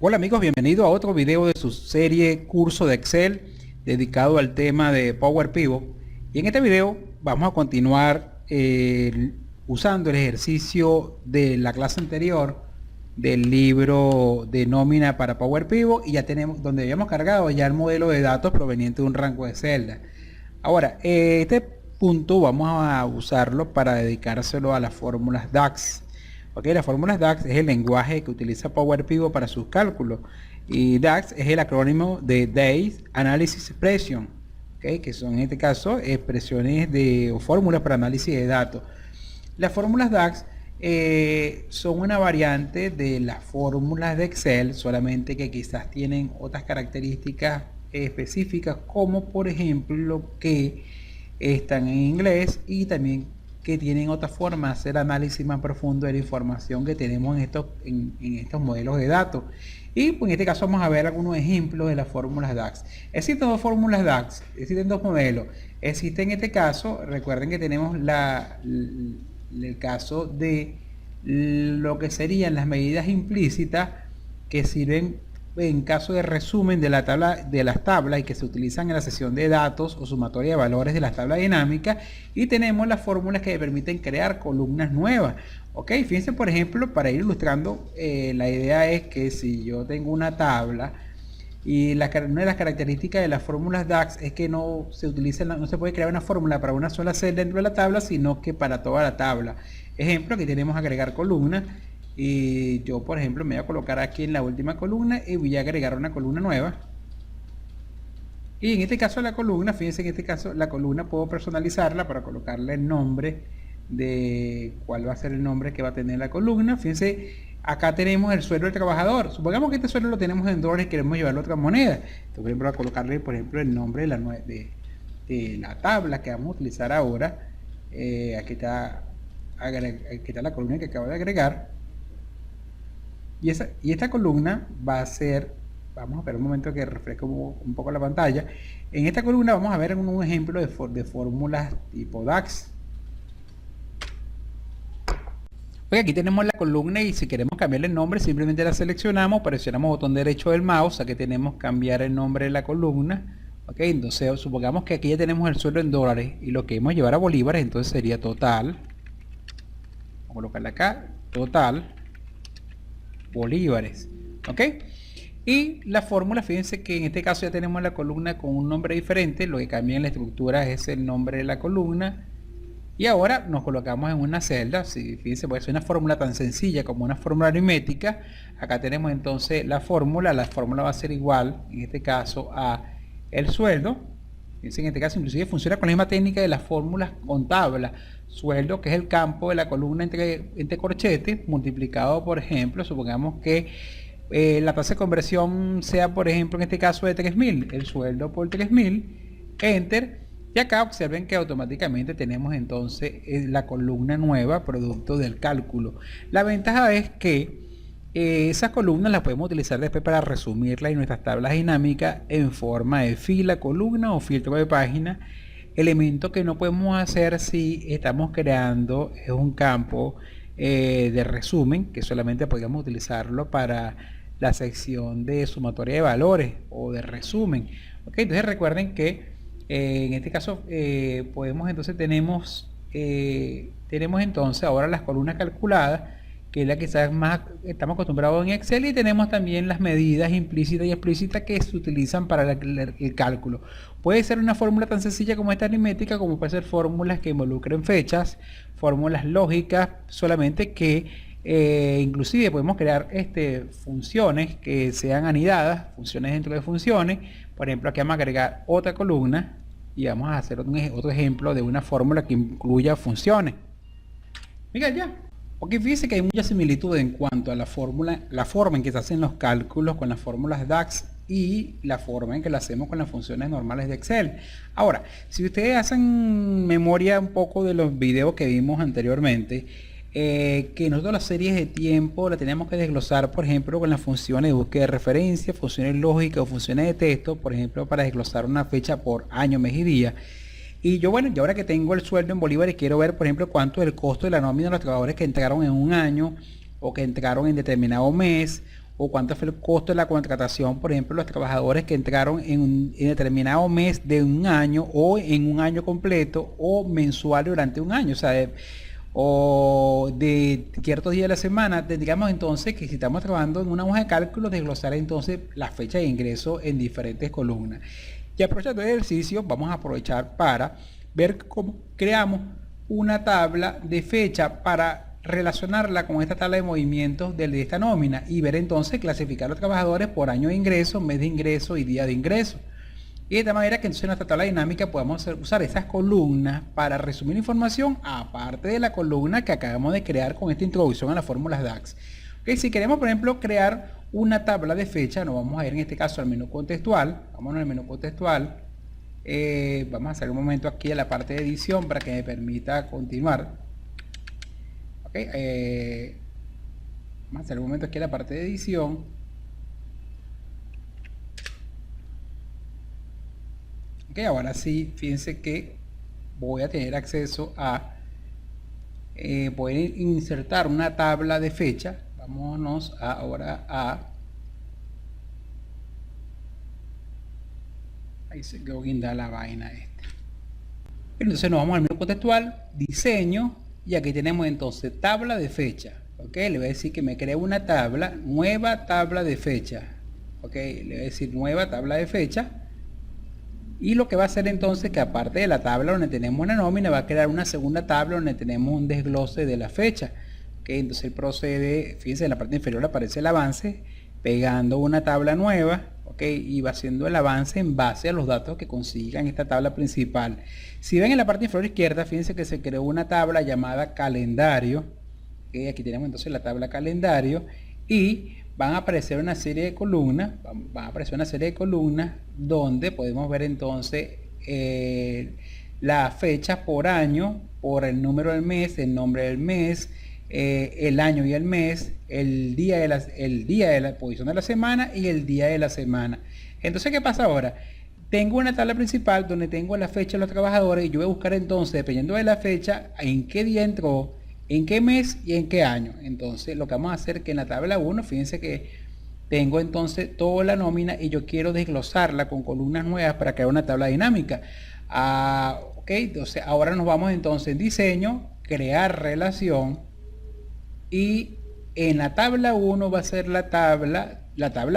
Hola amigos, bienvenidos a otro video de su serie curso de Excel dedicado al tema de Power Pivot. Y en este video vamos a continuar usando el ejercicio de la clase anterior del libro de nómina para Power Pivot, y ya tenemos donde habíamos cargado ya el modelo de datos proveniente de un rango de celda. Ahora, este punto vamos a usarlo para dedicárselo a las fórmulas DAX. Okay, las fórmulas DAX es el lenguaje que utiliza Power Pivot para sus cálculos, y DAX es el acrónimo de Days Analysis Expression, okay, que son en este caso expresiones o fórmulas para análisis de datos. Las fórmulas DAX son una variante de las fórmulas de Excel, solamente que quizás tienen otras características específicas, como por ejemplo que están en inglés y también que tienen otra forma de hacer análisis más profundo de la información que tenemos en estos modelos de datos. Y pues, en este caso vamos a ver algunos ejemplos de las fórmulas DAX. Existen dos fórmulas DAX, existen dos modelos. Existe en este caso, recuerden que tenemos el caso de lo que serían las medidas implícitas, que sirven en caso de resumen de las tablas y que se utilizan en la sesión de datos o sumatoria de valores de las tablas dinámicas. Y tenemos las fórmulas que permiten crear columnas nuevas. Ok, fíjense, por ejemplo, para ir ilustrando, la idea es que si yo tengo una tabla y una de las características de las fórmulas DAX es que no se puede crear una fórmula para una sola celda dentro de la tabla, sino que para toda la tabla. Ejemplo, aquí tenemos agregar columnas. Y yo, por ejemplo, me voy a colocar aquí en la última columna y voy a agregar una columna nueva. Y en este caso la columna, fíjense, en este caso la columna puedo personalizarla para colocarle el nombre de cuál va a ser el nombre que va a tener la columna. Fíjense, acá tenemos el sueldo del trabajador. Supongamos que este sueldo lo tenemos en dólares y queremos llevarlo a otra moneda. Entonces, por ejemplo, a colocarle, por ejemplo, el nombre de la tabla que vamos a utilizar ahora. Aquí está la columna que acabo de agregar. Y esta columna va a ser, vamos a esperar un momento que refresque un poco la pantalla. En esta columna vamos a ver un ejemplo de fórmulas tipo DAX. Pues aquí tenemos la columna, y si queremos cambiarle el nombre simplemente la seleccionamos, presionamos botón derecho del mouse. Aquí tenemos cambiar el nombre de la columna. Ok, entonces supongamos que aquí ya tenemos el sueldo en dólares y lo queremos llevar a bolívares, entonces sería total. Vamos a colocarle acá, total bolívares. Ok, y la fórmula, fíjense que en este caso ya tenemos la columna con un nombre diferente. Lo que cambia en la estructura es el nombre de la columna, y ahora nos colocamos en una celda. Fíjense, puede ser una fórmula tan sencilla como una fórmula aritmética. Acá tenemos entonces la fórmula va a ser igual en este caso a el sueldo. Fíjense, en este caso inclusive funciona con la misma técnica de las fórmulas con tabla. Sueldo, que es el campo de la columna entre corchetes, multiplicado, por ejemplo, supongamos que la tasa de conversión sea, por ejemplo, en este caso de 3000, el sueldo por 3000, enter, y acá observen que automáticamente tenemos entonces la columna nueva producto del cálculo. La ventaja es que esas columnas las podemos utilizar después para resumirlas en nuestras tablas dinámicas en forma de fila, columna o filtro de página. Elemento que no podemos hacer si estamos creando es un campo de resumen, que solamente podríamos utilizarlo para la sección de sumatoria de valores o de resumen. Okay, entonces recuerden que en este caso tenemos entonces ahora las columnas calculadas, que es la que quizás más estamos acostumbrados en Excel, y tenemos también las medidas implícitas y explícitas que se utilizan para el cálculo. Puede ser una fórmula tan sencilla como esta aritmética, como puede ser fórmulas que involucren fechas, fórmulas lógicas, solamente que inclusive podemos crear funciones que sean anidadas, funciones dentro de funciones. Por ejemplo, aquí vamos a agregar otra columna y vamos a hacer otro ejemplo de una fórmula que incluya funciones. Mira ya. Ok, fíjense que hay mucha similitud en cuanto a la forma en que se hacen los cálculos con las fórmulas DAX y la forma en que lo hacemos con las funciones normales de Excel. Ahora, si ustedes hacen memoria un poco de los videos que vimos anteriormente, que nosotros las series de tiempo la tenemos que desglosar, por ejemplo, con las funciones de búsqueda de referencia, funciones lógicas o funciones de texto, por ejemplo, para desglosar una fecha por año, mes y día. Y yo, bueno, y ahora que tengo el sueldo en bolívares, quiero ver, por ejemplo, cuánto es el costo de la nómina de los trabajadores que entraron en un año o que entraron en determinado mes, o cuánto fue el costo de la contratación, por ejemplo, los trabajadores que entraron en determinado mes de un año o en un año completo o mensual durante un año, o sea, o de ciertos días de la semana. Tendríamos entonces que, si estamos trabajando en una hoja de cálculo, desglosar entonces la fecha de ingreso en diferentes columnas. Y aprovechando el ejercicio, vamos a aprovechar para ver cómo creamos una tabla de fecha para relacionarla con esta tabla de movimientos de esta nómina y ver entonces, clasificar a los trabajadores por año de ingreso, mes de ingreso y día de ingreso. Y de esta manera que entonces en nuestra tabla dinámica podemos usar esas columnas para resumir información, aparte de la columna que acabamos de crear con esta introducción a las fórmulas DAX. Okay, si queremos, por ejemplo, crear una tabla de fecha, nos vamos a ir en este caso al menú contextual. Vámonos al menú contextual. Vamos a hacer un momento aquí a la parte de edición para que me permita continuar. Okay, vamos a hacer un momento aquí a la parte de edición. Ok, ahora sí, fíjense que voy a tener acceso a poder insertar una tabla de fecha. Vámonos ahora a... Ahí se quedó guindada la vaina esta. Entonces nos vamos al menú contextual, diseño, y aquí tenemos entonces tabla de fecha. Ok, le voy a decir que me cree una tabla, nueva tabla de fecha. Ok, le voy a decir nueva tabla de fecha. Y lo que va a hacer entonces, que aparte de la tabla donde tenemos una nómina, va a crear una segunda tabla donde tenemos un desglose de la fecha. Ok, entonces él procede, fíjense, en la parte inferior aparece el avance, pegando una tabla nueva. Ok, y va haciendo el avance en base a los datos que consiga en esta tabla principal. Si ven en la parte inferior izquierda, fíjense que se creó una tabla llamada calendario. Okay, aquí tenemos entonces la tabla calendario y van a aparecer una serie de columnas, donde podemos ver entonces las fechas por año, por el número del mes, el nombre del mes, el año y el mes, el día de la posición de la semana y el día de la semana. Entonces, ¿qué pasa ahora? Tengo una tabla principal donde tengo la fecha de los trabajadores y yo voy a buscar entonces, dependiendo de la fecha, en qué día entró, en qué mes y en qué año. Entonces lo que vamos a hacer es que en la tabla 1, fíjense que tengo entonces toda la nómina y yo quiero desglosarla con columnas nuevas para crear una tabla dinámica. Ok, entonces ahora nos vamos entonces en diseño, crear relación, y en la tabla 1 va a ser la tabla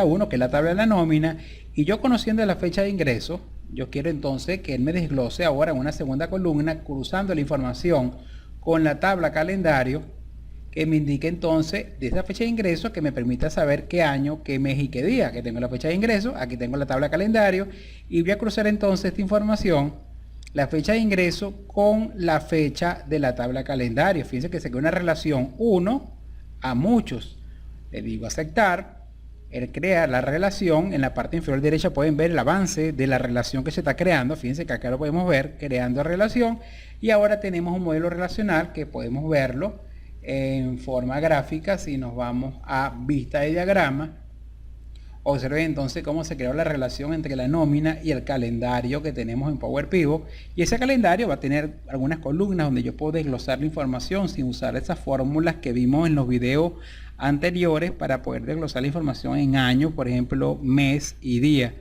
1, que es la tabla de la nómina, y yo, conociendo la fecha de ingreso, yo quiero entonces que él me desglose ahora en una segunda columna, cruzando la información con la tabla calendario, que me indique entonces de esa fecha de ingreso, que me permita saber qué año, qué mes y qué día. Que tengo la fecha de ingreso, aquí tengo la tabla calendario, y voy a cruzar entonces esta información, la fecha de ingreso con la fecha de la tabla calendario. Fíjense que se crea una relación 1 a muchos. Le digo aceptar. Él crea la relación. En la parte inferior derecha pueden ver el avance de la relación que se está creando. Fíjense que acá lo podemos ver, creando relación. Y ahora tenemos un modelo relacional que podemos verlo en forma gráfica. Si nos vamos a vista de diagrama, observen entonces cómo se creó la relación entre la nómina y el calendario que tenemos en Power Pivot. Y ese calendario va a tener algunas columnas donde yo puedo desglosar la información sin usar esas fórmulas que vimos en los videos anteriores, para poder desglosar la información en año, por ejemplo, mes y día.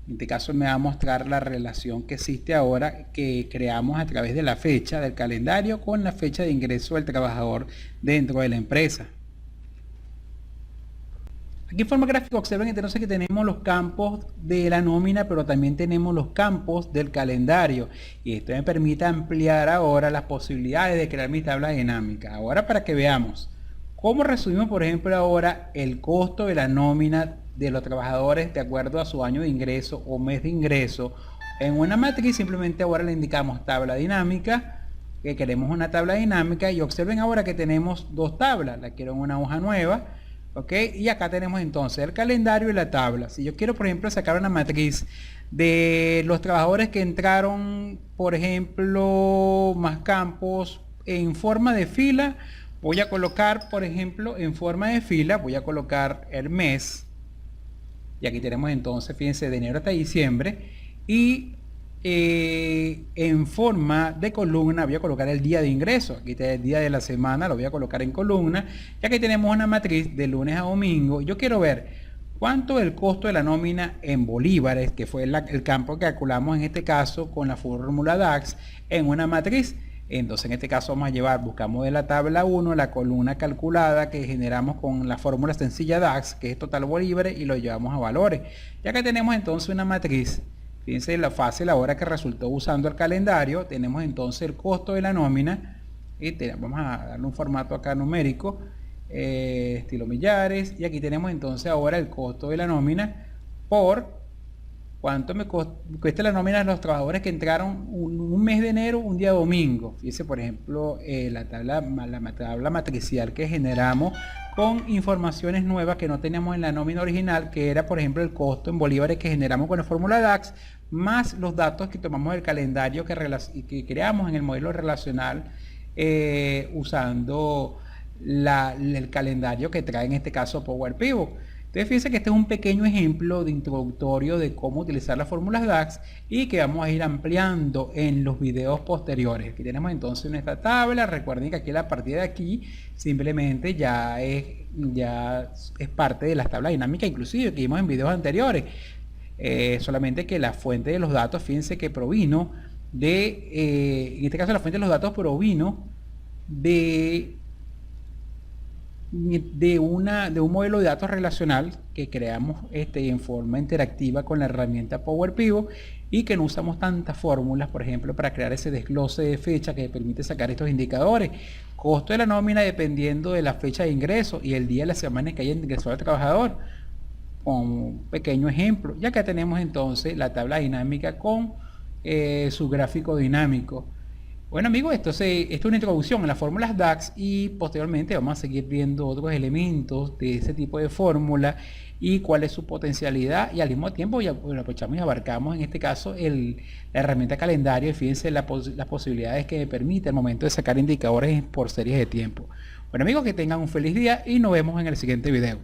En este caso me va a mostrar la relación que existe ahora, que creamos a través de la fecha del calendario con la fecha de ingreso del trabajador dentro de la empresa. Aquí en forma gráfica observen entonces que tenemos los campos de la nómina, pero también tenemos los campos del calendario. Y esto me permite ampliar ahora las posibilidades de crear mi tabla dinámica. Ahora, para que veamos cómo resumimos, por ejemplo, ahora el costo de la nómina de los trabajadores de acuerdo a su año de ingreso o mes de ingreso en una matriz, simplemente ahora le indicamos tabla dinámica, que queremos una tabla dinámica, y observen ahora que tenemos dos tablas. La quiero en una hoja nueva. Ok, y acá tenemos entonces el calendario y la tabla. Si yo quiero, por ejemplo, sacar una matriz de los trabajadores que entraron, por ejemplo, más campos en forma de fila, voy a colocar, por ejemplo, en forma de fila, voy a colocar el mes. Y aquí tenemos entonces, fíjense, de enero hasta diciembre. Y en forma de columna voy a colocar el día de ingreso. Aquí está el día de la semana, lo voy a colocar en columna, ya que tenemos una matriz de lunes a domingo. Yo quiero ver cuánto es el costo de la nómina en bolívares, que fue el campo que calculamos en este caso con la fórmula DAX en una matriz. Entonces en este caso vamos a llevar, buscamos de la tabla 1 la columna calculada que generamos con la fórmula sencilla DAX, que es total bolívares, y lo llevamos a valores. Ya que tenemos entonces una matriz, fíjense la fácil ahora que resultó usando el calendario, tenemos entonces el costo de la nómina, y vamos a darle un formato acá numérico, estilo millares, y aquí tenemos entonces ahora el costo de la nómina por cuánto me cuesta la nómina de los trabajadores que entraron un mes de enero, un día domingo. Fíjense, por ejemplo, la tabla matricial que generamos con informaciones nuevas que no teníamos en la nómina original, que era, por ejemplo, el costo en bolívares que generamos con la fórmula DAX, más los datos que tomamos del calendario que creamos en el modelo relacional usando el calendario que trae en este caso Power Pivot. Entonces fíjense que este es un pequeño ejemplo de introductorio de cómo utilizar las fórmulas DAX y que vamos a ir ampliando en los videos posteriores. Aquí tenemos entonces nuestra tabla. Recuerden que aquí a partir de aquí simplemente ya es parte de las tablas dinámicas inclusive que vimos en videos anteriores. Solamente que la fuente de los datos, fíjense que provino en este caso la fuente de los datos provino de un modelo de datos relacional que creamos en forma interactiva con la herramienta Power Pivot y que no usamos tantas fórmulas, por ejemplo, para crear ese desglose de fecha que permite sacar estos indicadores. Costo de la nómina dependiendo de la fecha de ingreso y el día de la semana en que haya ingresado el trabajador, con un pequeño ejemplo. Ya que tenemos entonces la tabla dinámica con su gráfico dinámico. Bueno amigos, esto es una introducción a las fórmulas DAX y posteriormente vamos a seguir viendo otros elementos de ese tipo de fórmula y cuál es su potencialidad, y al mismo tiempo ya aprovechamos y abarcamos en este caso la herramienta calendario. Y fíjense las posibilidades que permite al momento de sacar indicadores por series de tiempo. Bueno amigos, que tengan un feliz día y nos vemos en el siguiente video.